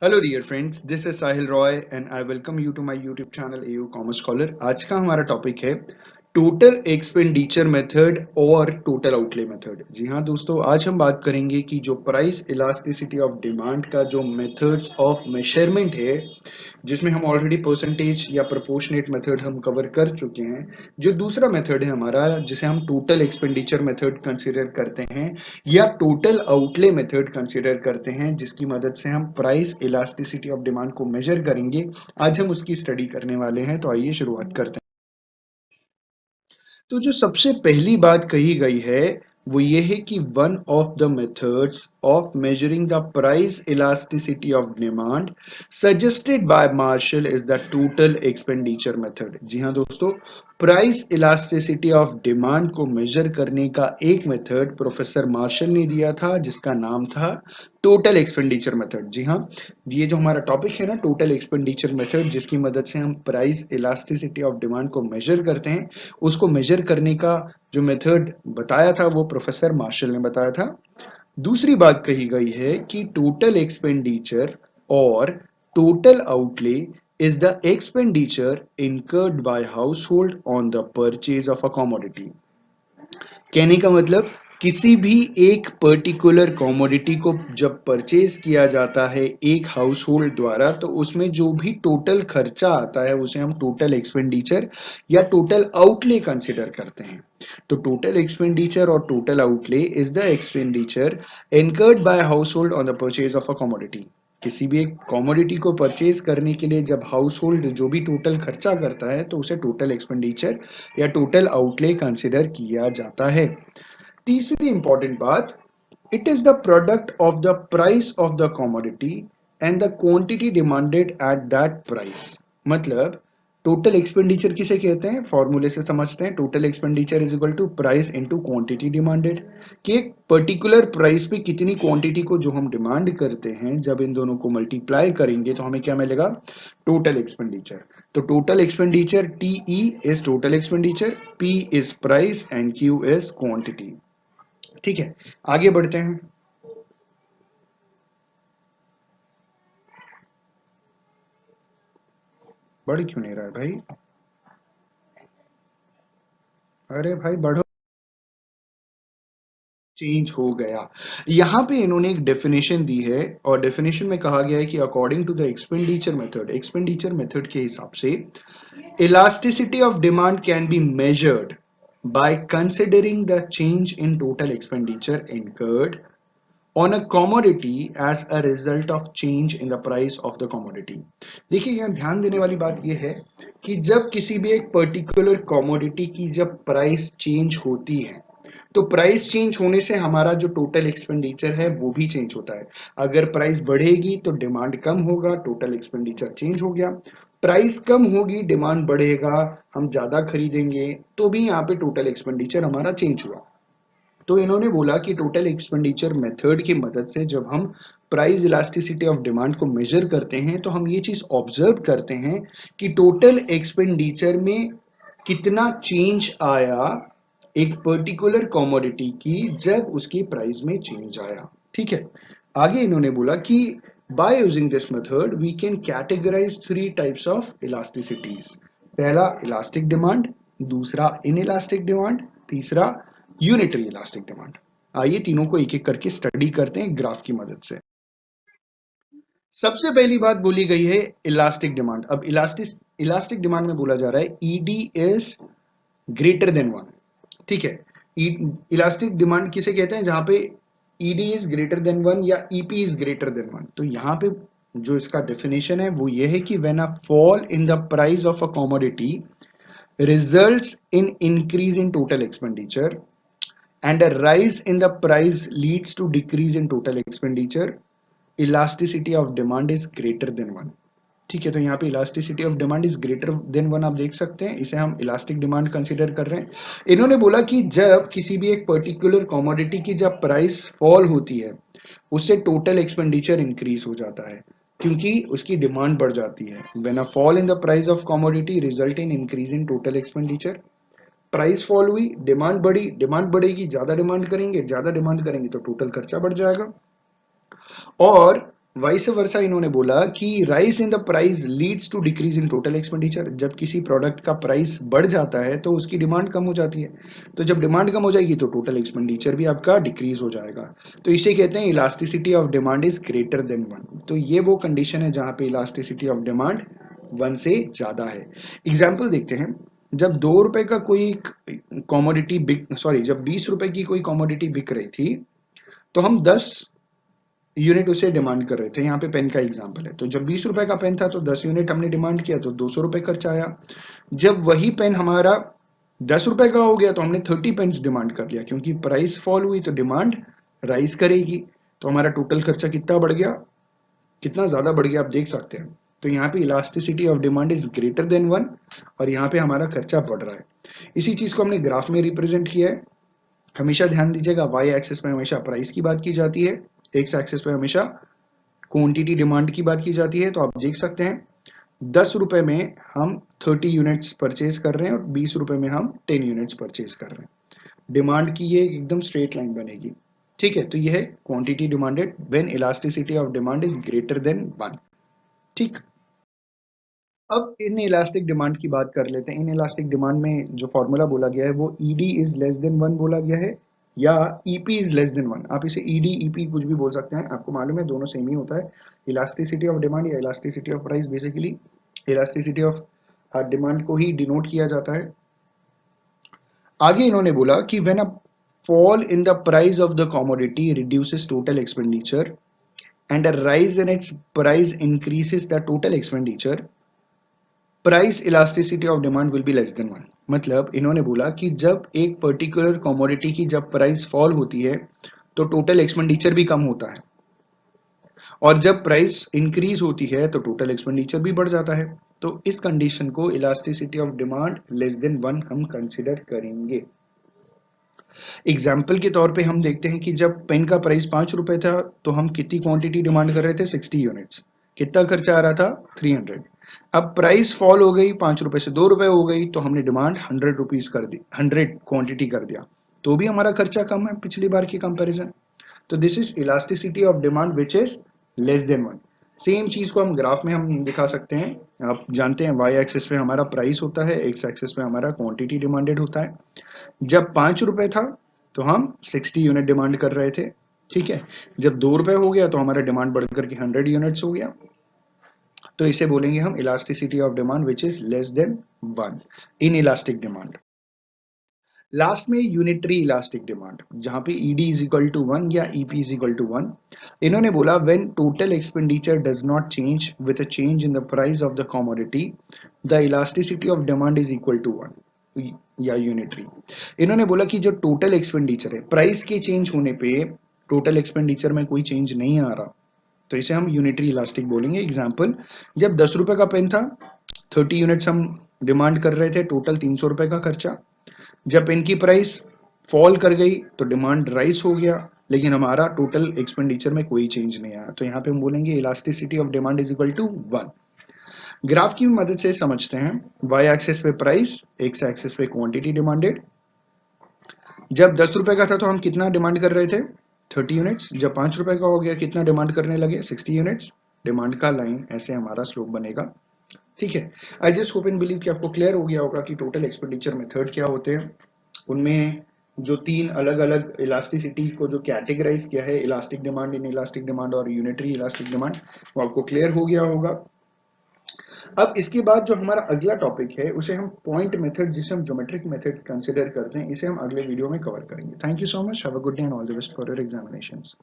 Hello dear friends, this is Sahil Roy and I welcome you to my YouTube channel AU commerce scholar. आज का हमारा topic है total expenditure method और total outlay method. जी हाँ दोस्तों, आज हम बात करेंगे कि जो प्राइस इलास्टिसिटी ऑफ डिमांड का जो मेथड्स ऑफ मेजरमेंट है, जिसमें हम ऑलरेडी परसेंटेज या प्रोपोर्शनेट मेथड हम कवर कर चुके हैं। जो दूसरा मेथड है हमारा, जिसे हम टोटल एक्सपेंडिचर मेथड कंसिडर करते हैं या टोटल आउटले मेथड कंसिडर करते हैं, जिसकी मदद से हम प्राइस इलास्टिसिटी ऑफ डिमांड को मेजर करेंगे। आज हम उसकी स्टडी करने वाले हैं, तो आइए शुरुआत करते हैं। तो जो सबसे पहली बात कही गई है वो ये है कि one of the methods of measuring the price elasticity of demand suggested by Marshall is the total expenditure method. जी हाँ दोस्तों, प्राइस इलास्टिसिटी ऑफ डिमांड को मेजर करने का एक मेथड प्रोफेसर मार्शल ने दिया था, जिसका नाम था टोटल एक्सपेंडिचर मेथड। जी हाँ, ये जो हमारा टॉपिक है ना, टोटल एक्सपेंडिचर मेथड, जिसकी मदद से हम प्राइस इलास्टिसिटी ऑफ डिमांड को मेजर करते हैं, उसको मेजर करने का जो मेथड बताया था वो प्रोफेसर मार्शल ने बताया था। दूसरी बात कही गई है कि टोटल एक्सपेंडिचर और total outlay is the expenditure incurred by household on the purchase of a commodity. कहने का मतलब, किसी भी एक पर्टिकुलर कमोडिटी को जब परचेज किया जाता है एक हाउस होल्ड द्वारा, तो उसमें जो भी टोटल खर्चा आता है उसे हम टोटल एक्सपेंडिचर या टोटल आउटले कंसिडर करते हैं। तो टोटल एक्सपेंडिचर और total outlay is the expenditure incurred by house hold on the purchase of a commodity. किसी भी एक कमोडिटी को परचेज करने के लिए जब हाउस होल्ड जो भी टोटल खर्चा करता है, तो उसे टोटल एक्सपेंडिचर या टोटल आउटले कंसिडर किया जाता है। तीसरी इंपॉर्टेंट बात, it is the product of the price of the commodity and the quantity demanded at that price. मतलब टोटल एक्सपेंडिचर किसे कहते हैं, फॉर्मूले से समझते हैं। Total expenditure is equal to price into quantity demanded. कि एक पर्टिकुलर प्राइस पे कितनी क्वांटिटी को जो हम डिमांड करते हैं, जब इन दोनों को मल्टीप्लाई करेंगे तो हमें क्या मिलेगा, टोटल एक्सपेंडिचर। तो total expenditure TE is total expenditure, P is price and Q is quantity. ठीक है, आगे बढ़ते हैं। बढ़ क्यों नहीं रहा है भाई? अरे भाई बढ़ो। चेंज हो गया। यहां पे इन्होंने एक डेफिनेशन दी है, और डेफिनेशन में कहा गया है कि according to the expenditure method के हिसाब से elasticity of demand can be measured by considering the change in total expenditure incurred on a commodity as a result of change in the price of the commodity। देखिए, यहाँ ध्यान देने वाली बात यह है कि जब किसी भी एक पर्टिकुलर कमोडिटी की जब प्राइस चेंज होती है, तो प्राइस चेंज होने से हमारा जो टोटल एक्सपेंडिचर है वो भी चेंज होता है। अगर प्राइस बढ़ेगी तो डिमांड कम होगा, टोटल एक्सपेंडिचर चेंज हो गया। प्राइस कम होगी, डिमांड बढ़ेगा, हम ज्यादा खरीदेंगे, तो भी यहाँ पे टोटल एक्सपेंडिचर हमारा चेंज हुआ। तो इन्होंने बोला कि टोटल एक्सपेंडिचर मेथड की मदद से जब हम प्राइस इलास्टिसिटी ऑफ डिमांड को मेजर करते हैं, तो हम ये चीज ऑब्जर्व करते हैं कि टोटल एक्सपेंडिचर में कितना चेंज आया एक पर्टिकुलर कमोडिटी की जब उसकी प्राइस में चेंज आया। ठीक है, आगे इन्होंने बोला कि by using this method we can categorise three types of elasticities. पहला इलास्टिक डिमांड, दूसरा इनइलास्टिक डिमांड, तीसरा यूनिटरी इलास्टिक डिमांड। आइए तीनों को एक एक करके स्टडी करते हैं ग्राफ की मदद से। सबसे पहली बात बोली गई है इलास्टिक डिमांड। अब इलास्टिक डिमांड में बोला जा रहा है ED is greater than one. ठीक है, इलास्टिक डिमांड किसे कहते हैं, जहां पे ED is greater than one या EP is greater than one. तो यहां पे जो इसका डेफिनेशन है वो ये है कि when a fall in the price of a commodity results in increase in total expenditure and a rise in the price leads to decrease in total expenditure, elasticity of demand is greater than one। ठीक है, तो यहाँ पे elasticity of demand is greater than one, आप देख सकते हैं, इसे हम इलास्टिक डिमांड कंसीडर कर रहे हैं। इन्होंने बोला कि जब किसी भी एक पर्टिकुलर कमोडिटी की जब प्राइस फॉल होती है, उससे टोटल एक्सपेंडिचर इंक्रीज हो जाता है, क्योंकि उसकी डिमांड बढ़ जाती है। When a fall in the price of commodity result in increase in total expenditure. Price fall हुई, डिमांड बढ़ी, डिमांड बढ़ेगी, ज्यादा डिमांड करेंगे, ज्यादा डिमांड करेंगे तो टोटल खर्चा बढ़ जाएगा। और वाइस वर्सा इन्होंने बोला कि rise in the price leads to decrease in total expenditure. जब किसी प्रोडक्ट का प्राइस बढ़ जाता है तो उसकी डिमांड कम हो जाती है, तो जब डिमांड कम हो जाएगी तो टोटल एक्सपेंडिचर भी आपका डिक्रीज हो जाएगा। तो इसे कहते हैं elasticity of demand is greater than one. तो ये वो कंडीशन है जहां पे इलास्टिसिटी ऑफ डिमांड वन से ज्यादा है। एग्जाम्पल देखते हैं। जब 2 रुपए का कोई कॉमोडिटी बिक सॉरी जब 20 रुपए की कोई कॉमोडिटी बिक रही थी, तो हम 10 यूनिट उसे डिमांड कर रहे थे। यहाँ पे पेन का एग्जांपल है, तो जब 20 रुपए का पेन था तो 10 यूनिट हमने डिमांड किया, तो 200 रुपए खर्च आया। जब वही पेन हमारा 10 रुपए का हो गया तो हमने 30 पेन्स डिमांड कर लिया, क्योंकि प्राइस फॉल हुई तो डिमांड राइज करेगी। तो हमारा टोटल खर्चा कितना बढ़ गया, कितना ज्यादा बढ़ गया आप देख सकते हैं। तो यहाँ पे elasticity of demand is greater than one, और यहाँ पे हमारा खर्चा बढ़ रहा है। इसी चीज को हमने ग्राफ में रिप्रेजेंट किया है। हमेशा ध्यान दीजिएगा, वाई एक्सिस पे हमेशा प्राइस की बात की जाती है, एक्स एक्सिस पे हमेशा क्वांटिटी डिमांड की बात की जाती है। तो आप देख सकते हैं 10 रुपए में हम 30 यूनिट्स परचेज कर रहे हैं और 20 रुपए में हम 10 यूनिट्स परचेज कर रहे हैं। डिमांड की ये एकदम स्ट्रेट लाइन बनेगी। ठीक है, तो ये है quantity demanded when elasticity of demand is greater than one. ठीक। अब इन इलास्टिक डिमांड की बात कर लेते हैं। इन इलास्टिक डिमांड में जो फॉर्मूला बोला गया है वो ED is less than one बोला गया है, या EP is less than one. आप इसे ईडी ईपी कुछ भी बोल सकते हैं, आपको मालूम है दोनों सेम ही होता है। इलास्टिसिटी ऑफ डिमांड या elasticity of price, basically elasticity of demand को ही डिनोट किया जाता है। आगे इन्होंने बोला कि when a fall in the price of the commodity reduces total expenditure and a rise in its price increases the total expenditure, price elasticity of demand will be less than one. मतलब इन्होंने बोला कि जब एक particular commodity की जब price fall होती है तो टोटल एक्सपेंडिचर भी कम होता है, और जब प्राइस इंक्रीज होती है तो टोटल एक्सपेंडिचर भी बढ़ जाता है। तो इस कंडीशन को elasticity of demand less than one हम कंसिडर करेंगे। एग्जाम्पल के तौर पे हम देखते हैं कि जब पेन का प्राइस 5 रुपए था तो हम कितनी क्वांटिटी डिमांड कर रहे थे, 60 यूनिट्स। कितना खर्चा आ रहा था, 300। अब प्राइस फॉल हो गई, 5 रुपए से 2 रुपए हो गई, तो हमने डिमांड 100 रुपीज कर दी, 100 क्वांटिटी कर दिया, तो भी हमारा खर्चा कम है पिछली बार की कंपैरिजन। तो this is elasticity of demand which is less than one. Same चीज को हम ग्राफ में हम दिखा सकते हैं। आप जानते हैं वाई एक्सिस पे हमारा प्राइस होता है, एक्स एक्सिस पे हमारा क्वांटिटी डिमांडेड होता है। जब 5 रुपए था तो हम 60 यूनिट डिमांड कर रहे थे। ठीक है, जब 2 रुपए हो गया तो हमारा डिमांड बढ़कर के 100 यूनिट्स हो गया। तो इसे बोलेंगे हम elasticity of demand which is less than one inelastic demand. Last में यूनिटरी इलास्टिक डिमांड, जहां पे ED is equal to one या EP is equal to one. इन्होंने बोला when total expenditure does not change with a change in the price of the commodity, the elasticity of demand is equal to one या unitary. इन्होंने बोला कि जो total expenditure है, price के change होने पे टोटल एक्सपेंडिचर में कोई चेंज नहीं आ रहा, तो इसे हम यूनिटरी इलास्टिक बोलेंगे। एग्जाम्पल, जब 10 रुपए का पेन था, 30 यूनिट्स हम डिमांड कर रहे थे, टोटल 300 रुपए का खर्चा। जब पेन की प्राइस फॉल कर गई तो डिमांड राइज हो गया, लेकिन हमारा टोटल एक्सपेंडिचर में कोई चेंज नहीं आया, तो यहाँ पे हम बोलेंगे elasticity of demand is equal to one. Graph की मदद से समझते हैं। वाई एक्सिस पे प्राइस, एक्स एक्सिस पे क्वांटिटी डिमांडेड। जब 10 रुपए का था तो हम कितना डिमांड कर रहे थे, 30 यूनिट्स। जब 5 रुपए का हो गया कितना डिमांड करने लगे, 60 यूनिट्स। डिमांड का लाइन ऐसे हमारा स्लोप बनेगा। ठीक है, I just hope and believe कि आपको क्लियर हो गया होगा कि टोटल एक्सपेंडिचर मेथड क्या होते हैं। उनमें जो 3 अलग-अलग इलास्टिसिटी को जो कैटेगराइज किया है, elastic demand, in elastic demand और यूनिटरी इलास्टिक डिमांड, वो आपको क्लियर हो गया होगा। अब इसके बाद जो हमारा अगला टॉपिक है उसे हम पॉइंट मेथड, जिसे हम ज्योमेट्रिक मेथड कंसिडर करते हैं, इसे हम अगले वीडियो में कवर करेंगे। Thank you so much, have a good day and all the best for your examinations.